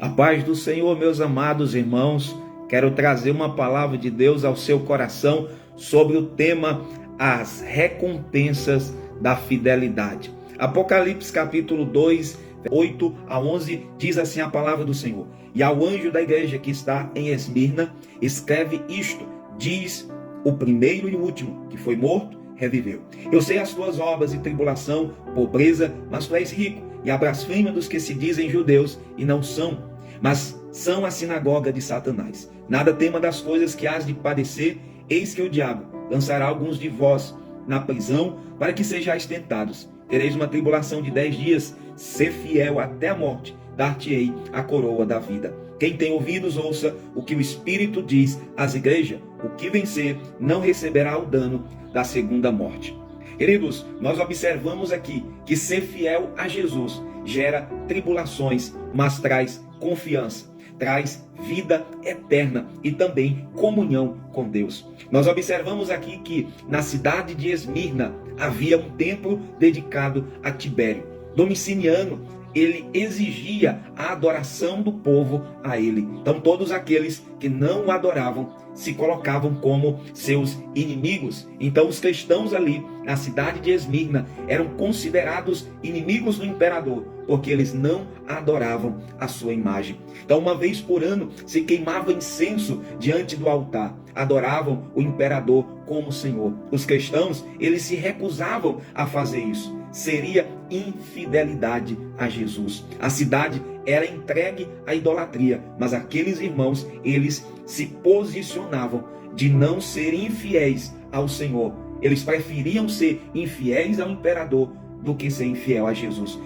A paz do Senhor, meus amados irmãos, quero trazer uma palavra de Deus ao seu coração sobre o tema as recompensas da fidelidade. Apocalipse capítulo 2, 8 a 11, diz assim a palavra do Senhor: E ao anjo da igreja que está em Esmirna, escreve isto, diz o primeiro e o último, que foi morto, reviveu. Eu sei as tuas obras e tribulação, pobreza, mas tu és rico, e a blasfêmia dos que se dizem judeus e não são, mas são a sinagoga de Satanás. Nada tema das coisas que hás de padecer, eis que o diabo lançará alguns de vós na prisão, para que sejais tentados. Tereis uma tribulação de 10 dias, ser fiel até a morte, dar-te-ei a coroa da vida. Quem tem ouvidos, ouça o que o Espírito diz às igrejas. O que vencer não receberá o dano da segunda morte. Queridos, nós observamos aqui que ser fiel a Jesus gera tribulações, mas traz confiança, traz vida eterna e também comunhão com Deus. Nós observamos aqui que na cidade de Esmirna havia um templo dedicado a Tibério. Domiciano, ele exigia a adoração do povo a ele. Então todos aqueles que não o adoravam se colocavam como seus inimigos. Então os cristãos ali na cidade de Esmirna eram considerados inimigos do imperador, porque eles não adoravam a sua imagem. Então uma vez por ano se queimava incenso diante do altar, adoravam o imperador como Senhor. Os cristãos, eles se recusavam a fazer isso. Seria infidelidade a Jesus. A cidade era entregue à idolatria, mas aqueles irmãos, eles se posicionavam de não serem infiéis ao Senhor. Eles preferiam ser infiéis ao imperador do que ser infiel a Jesus.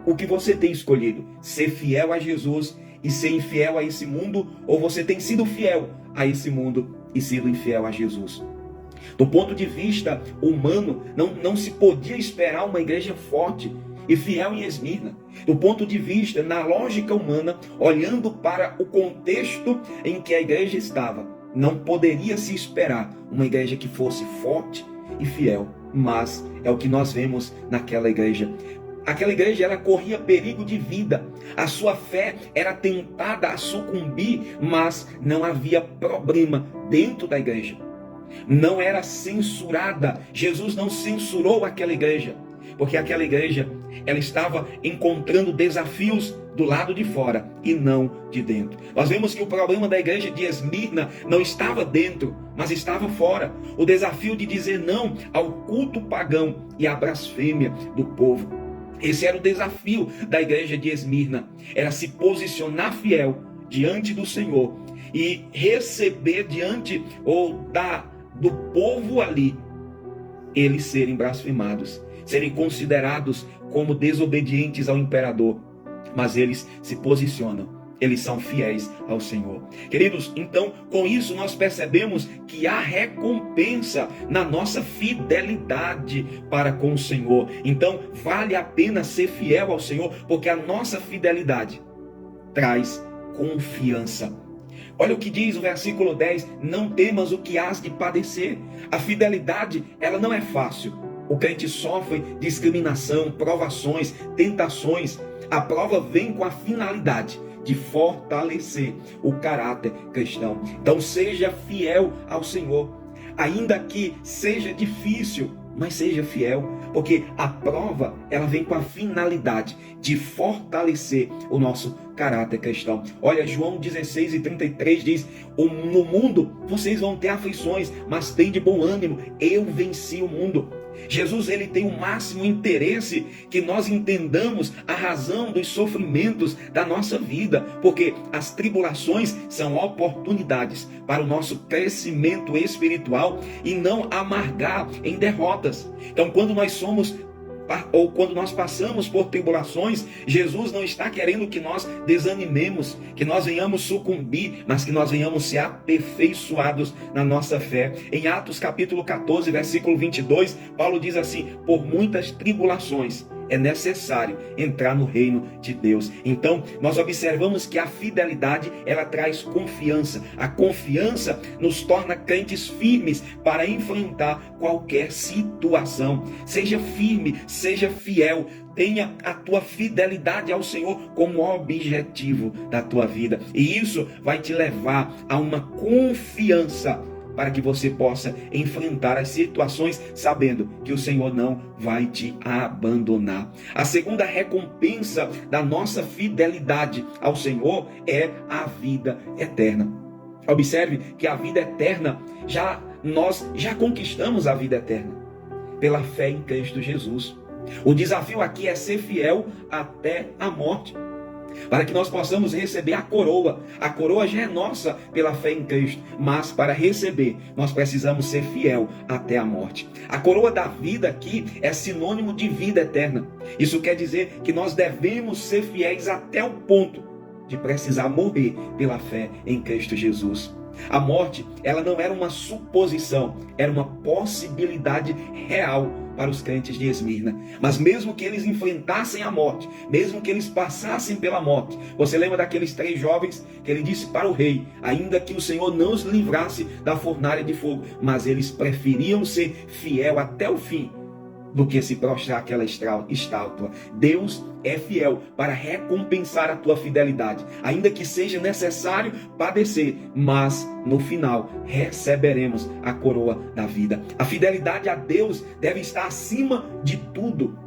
O que você tem escolhido? Ser fiel a Jesus e ser infiel a esse mundo? Ou você tem sido fiel a esse mundo e sido infiel a Jesus? Do ponto de vista humano, não se podia esperar uma igreja forte e fiel em Esmirna. Do ponto de vista, na lógica humana, olhando para o contexto em que a igreja estava, não poderia se esperar uma igreja que fosse forte e fiel. Mas é o que nós vemos naquela igreja. Aquela igreja, ela corria perigo de vida. A sua fé era tentada a sucumbir, mas não havia problema dentro da igreja. Não era censurada. Jesus não censurou aquela igreja, porque aquela igreja, ela estava encontrando desafios do lado de fora e não de dentro. Nós vemos que o problema da igreja de Esmirna não estava dentro, mas estava fora. O desafio de dizer não ao culto pagão e à blasfêmia do povo. Esse era o desafio da igreja de Esmirna. Era se posicionar fiel diante do Senhor e receber diante do povo ali, eles serem blasfemados, serem considerados como desobedientes ao imperador, mas eles se posicionam, eles são fiéis ao Senhor. Queridos, então com isso nós percebemos que há recompensa na nossa fidelidade para com o Senhor. Então vale a pena ser fiel ao Senhor, porque a nossa fidelidade traz confiança. Olha o que diz o versículo 10, não temas o que hás de padecer. A fidelidade, ela não é fácil. O crente sofre discriminação, provações, tentações. A prova vem com a finalidade de fortalecer o caráter cristão. Então seja fiel ao Senhor, ainda que seja difícil, mas seja fiel, porque a prova, ela vem com a finalidade de fortalecer o nosso caráter cristão. Olha, João 16:33 diz: no mundo vocês vão ter aflições, mas tem de bom ânimo, eu venci o mundo. Jesus, ele tem o máximo interesse que nós entendamos a razão dos sofrimentos da nossa vida, porque as tribulações são oportunidades para o nosso crescimento espiritual e não amargar em derrotas. Então, quando nós passamos por tribulações, Jesus não está querendo que nós desanimemos, que nós venhamos sucumbir, mas que nós venhamos ser aperfeiçoados na nossa fé. Em Atos capítulo 14, versículo 22, Paulo diz assim: por muitas tribulações é necessário entrar no reino de Deus. Então, nós observamos que a fidelidade, ela traz confiança. A confiança nos torna crentes firmes para enfrentar qualquer situação. Seja firme, seja fiel. Tenha a tua fidelidade ao Senhor como objetivo da tua vida. E isso vai te levar a uma confiança para que você possa enfrentar as situações sabendo que o Senhor não vai te abandonar. A segunda recompensa da nossa fidelidade ao Senhor é a vida eterna. Observe que a vida eterna, nós já conquistamos a vida eterna pela fé em Cristo Jesus. O desafio aqui é ser fiel até a morte, para que nós possamos receber a coroa. A coroa já é nossa pela fé em Cristo, mas para receber, nós precisamos ser fiel até a morte. A coroa da vida aqui é sinônimo de vida eterna. Isso quer dizer que nós devemos ser fiéis até o ponto de precisar morrer pela fé em Cristo Jesus. A morte, ela não era uma suposição, era uma possibilidade real para os crentes de Esmirna. Mas mesmo que eles enfrentassem a morte, mesmo que eles passassem pela morte, você lembra daqueles 3 jovens que ele disse para o rei, ainda que o Senhor não os livrasse da fornalha de fogo, mas eles preferiam ser fiel até o fim do que se prostrar aquela estátua. Deus é fiel para recompensar a tua fidelidade, ainda que seja necessário padecer, mas no final receberemos a coroa da vida. A fidelidade a Deus deve estar acima de tudo.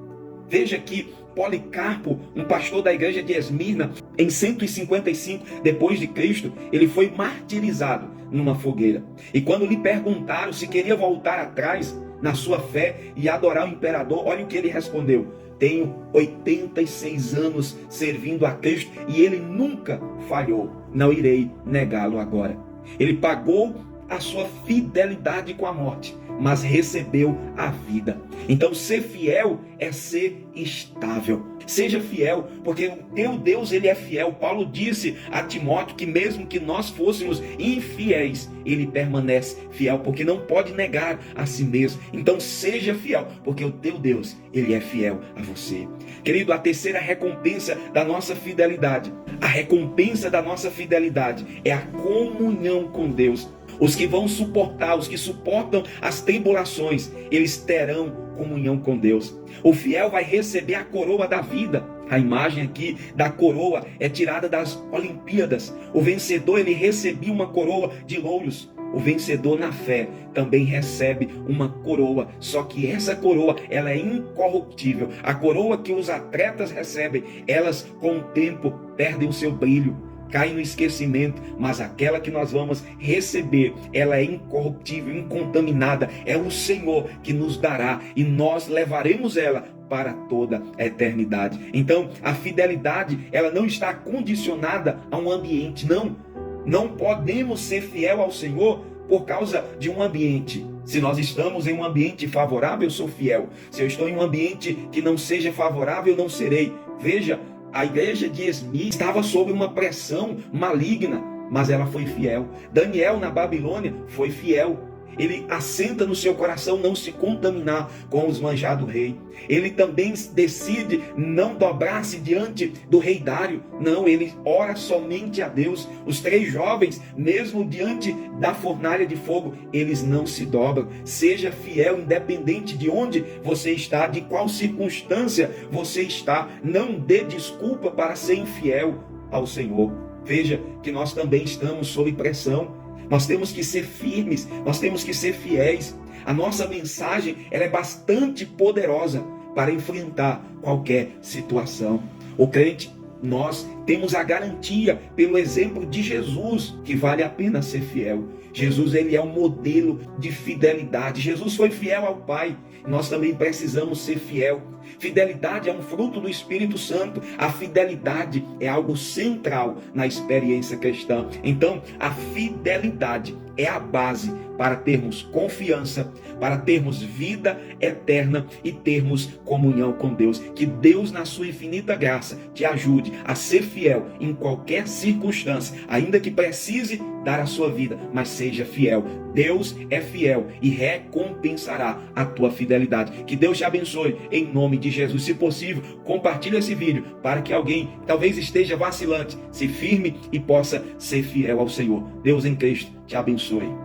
Veja que Policarpo, um pastor da igreja de Esmirna, em 155 depois de Cristo, ele foi martirizado numa fogueira. E quando lhe perguntaram se queria voltar atrás na sua fé e adorar o imperador, olha o que ele respondeu: tenho 86 anos servindo a Cristo e ele nunca falhou, não irei negá-lo agora. Ele pagou a sua fidelidade com a morte, mas recebeu a vida. Então ser fiel é ser estável. Seja fiel, porque o teu Deus, ele é fiel. Paulo disse a Timóteo que mesmo que nós fôssemos infiéis, ele permanece fiel, porque não pode negar a si mesmo. Então seja fiel, porque o teu Deus, ele é fiel a você. Querido, a terceira recompensa da nossa fidelidade, a recompensa da nossa fidelidade é a comunhão com Deus. Os que vão suportar, os que suportam as tribulações, eles terão comunhão com Deus. O fiel vai receber a coroa da vida. A imagem aqui da coroa é tirada das Olimpíadas. O vencedor, ele recebia uma coroa de louros. O vencedor na fé também recebe uma coroa, só que essa coroa, ela é incorruptível. A coroa que os atletas recebem, elas com o tempo perdem o seu brilho, cai no esquecimento, mas aquela que nós vamos receber, ela é incorruptível, incontaminada. É o Senhor que nos dará e nós levaremos ela para toda a eternidade. Então, a fidelidade, ela não está condicionada a um ambiente, não podemos ser fiel ao Senhor por causa de um ambiente. Se nós estamos em um ambiente favorável, eu sou fiel. Se eu estou em um ambiente que não seja favorável, eu não serei. Veja, a igreja de Esmirna estava sob uma pressão maligna, mas ela foi fiel. Daniel na Babilônia foi fiel. Ele assenta no seu coração não se contaminar com os manjados do rei. Ele também decide não dobrar-se diante do rei Dário. Não, ele ora somente a Deus. Os 3 jovens, mesmo diante da fornalha de fogo, eles não se dobram. Seja fiel, independente de onde você está, de qual circunstância você está. Não dê desculpa para ser infiel ao Senhor. Veja que nós também estamos sob pressão. Nós temos que ser firmes, nós temos que ser fiéis. A nossa mensagem, ela é bastante poderosa para enfrentar qualquer situação. O crente, nós temos a garantia pelo exemplo de Jesus que vale a pena ser fiel. Jesus, ele é um modelo de fidelidade. Jesus foi fiel ao Pai. Nós também precisamos ser fiel. Fidelidade é um fruto do Espírito Santo. A fidelidade é algo central na experiência cristã. Então, a fidelidade é a base para termos confiança, para termos vida eterna e termos comunhão com Deus. Que Deus, na sua infinita graça, te ajude a ser fiel em qualquer circunstância, ainda que precise dar a sua vida, mas seja fiel. Deus é fiel e recompensará a tua fidelidade. Que Deus te abençoe em nome de Jesus. Se possível, compartilhe esse vídeo para que alguém talvez esteja vacilante se firme e possa ser fiel ao Senhor. Deus em Cristo te abençoe.